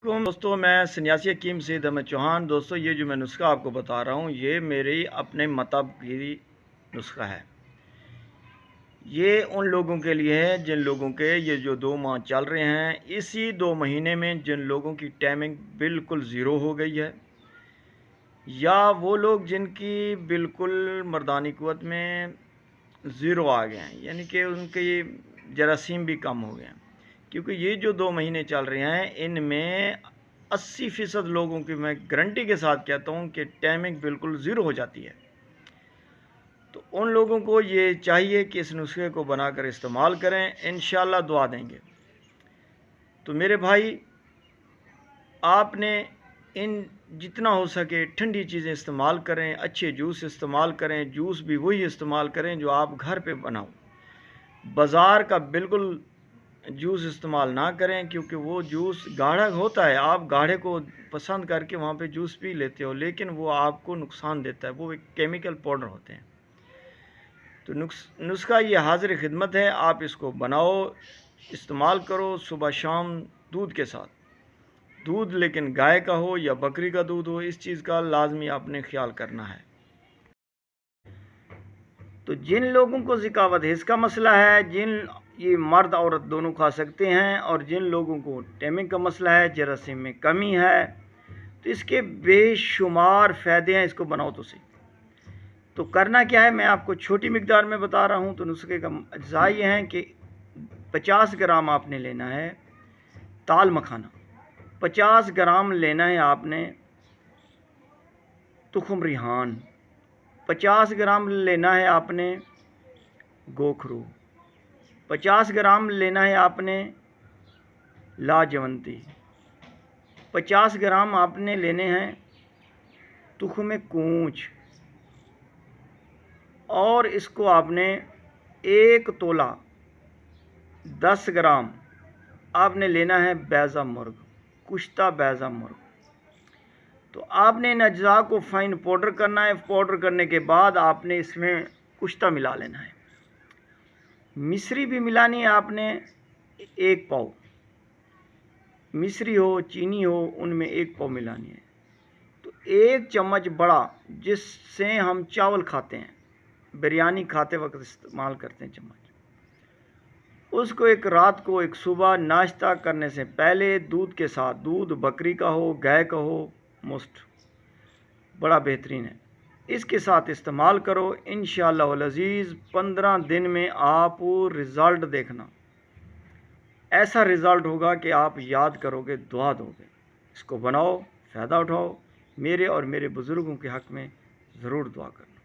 दोस्तों, मैं सन्यासी हकीम सैयद अहमद चौहान। दोस्तों, ये जो मैं नुस्खा आपको बता रहा हूँ, ये मेरी अपने मतब की नुस्खा है। ये उन लोगों के लिए है जिन लोगों के ये जो 2 माह चल रहे हैं, इसी 2 महीने में जिन लोगों की टाइमिंग बिल्कुल ज़ीरो हो गई है, या वो लोग जिनकी बिल्कुल मर्दानी क़ुव्वत में ज़ीरो आ गए हैं, यानी कि उनके जरासीम भी कम हो गए हैं। क्योंकि ये जो 2 महीने चल रहे हैं, इनमें 80% लोगों की मैं गारंटी के साथ कहता हूँ कि टाइमिंग बिल्कुल ज़ीरो हो जाती है। तो उन लोगों को ये चाहिए कि इस नुस्खे को बनाकर इस्तेमाल करें, इंशाअल्लाह दुआ देंगे। तो मेरे भाई, आपने इन जितना हो सके ठंडी चीज़ें इस्तेमाल करें, अच्छे जूस इस्तेमाल करें। जूस भी वही इस्तेमाल करें जो आप घर पे बनाओ। बाज़ार का बिल्कुल जूस इस्तेमाल ना करें, क्योंकि वो जूस गाढ़ा होता है। आप गाढ़े को पसंद करके वहाँ पे जूस पी लेते हो, लेकिन वो आपको नुकसान देता है। वो एक केमिकल पाउडर होते हैं। तो नुस्खा ये हाज़िर खिदमत है। आप इसको बनाओ, इस्तेमाल करो सुबह शाम दूध के साथ। दूध लेकिन गाय का हो या बकरी का दूध हो, इस चीज़ का लाजमी आपने ख्याल करना है। तो जिन लोगों को ज़िकावत हिस्स का मसला है, ये मर्द औरत दोनों खा सकते हैं, और जिन लोगों को टाइमिंग का मसला है, जरासीम में कमी है, तो इसके बेशुमार फ़ायदे हैं। इसको बनाओ तो सही। तो करना क्या है, मैं आपको छोटी मिकदार में बता रहा हूँ। तो नुस्खे का अज्जा ये हैं कि 50 ग्राम आपने लेना है ताल मखाना, 50 ग्राम लेना है आपने तुखम रिहान, 50 ग्राम लेना है आपने गोखरू, 50 ग्राम लेना है आपने लाजवंती, 50 ग्राम आपने लेने हैं तुखम कूंच, और इसको आपने 1 तोला 10 ग्राम आपने लेना है बैज़ा मुर्ग, कुश्ता बैज़ा मुर्ग। तो आपने इन अज्जा को फाइन पाउडर करना है। पाउडर करने के बाद आपने इसमें कुश्ता मिला लेना है। मिश्री भी मिलानी है आपने 1 पाव। मिश्री हो चीनी हो, उनमें 1 पाव मिलानी है। तो 1 चम्मच बड़ा, जिससे हम चावल खाते हैं, बिरयानी खाते वक्त इस्तेमाल करते हैं चम्मच, उसको एक रात को एक सुबह नाश्ता करने से पहले दूध के साथ, दूध बकरी का हो गाय का हो, मोस्ट बड़ा बेहतरीन है, इसके साथ इस्तेमाल करो। इंशाअल्लाह अज़ीज़ 15 दिन में आप रिज़ल्ट देखना। ऐसा रिज़ल्ट होगा कि आप याद करोगे, दुआ दोगे। इसको बनाओ, फ़ायदा उठाओ। मेरे और मेरे बुज़ुर्गों के हक़ में ज़रूर दुआ करना।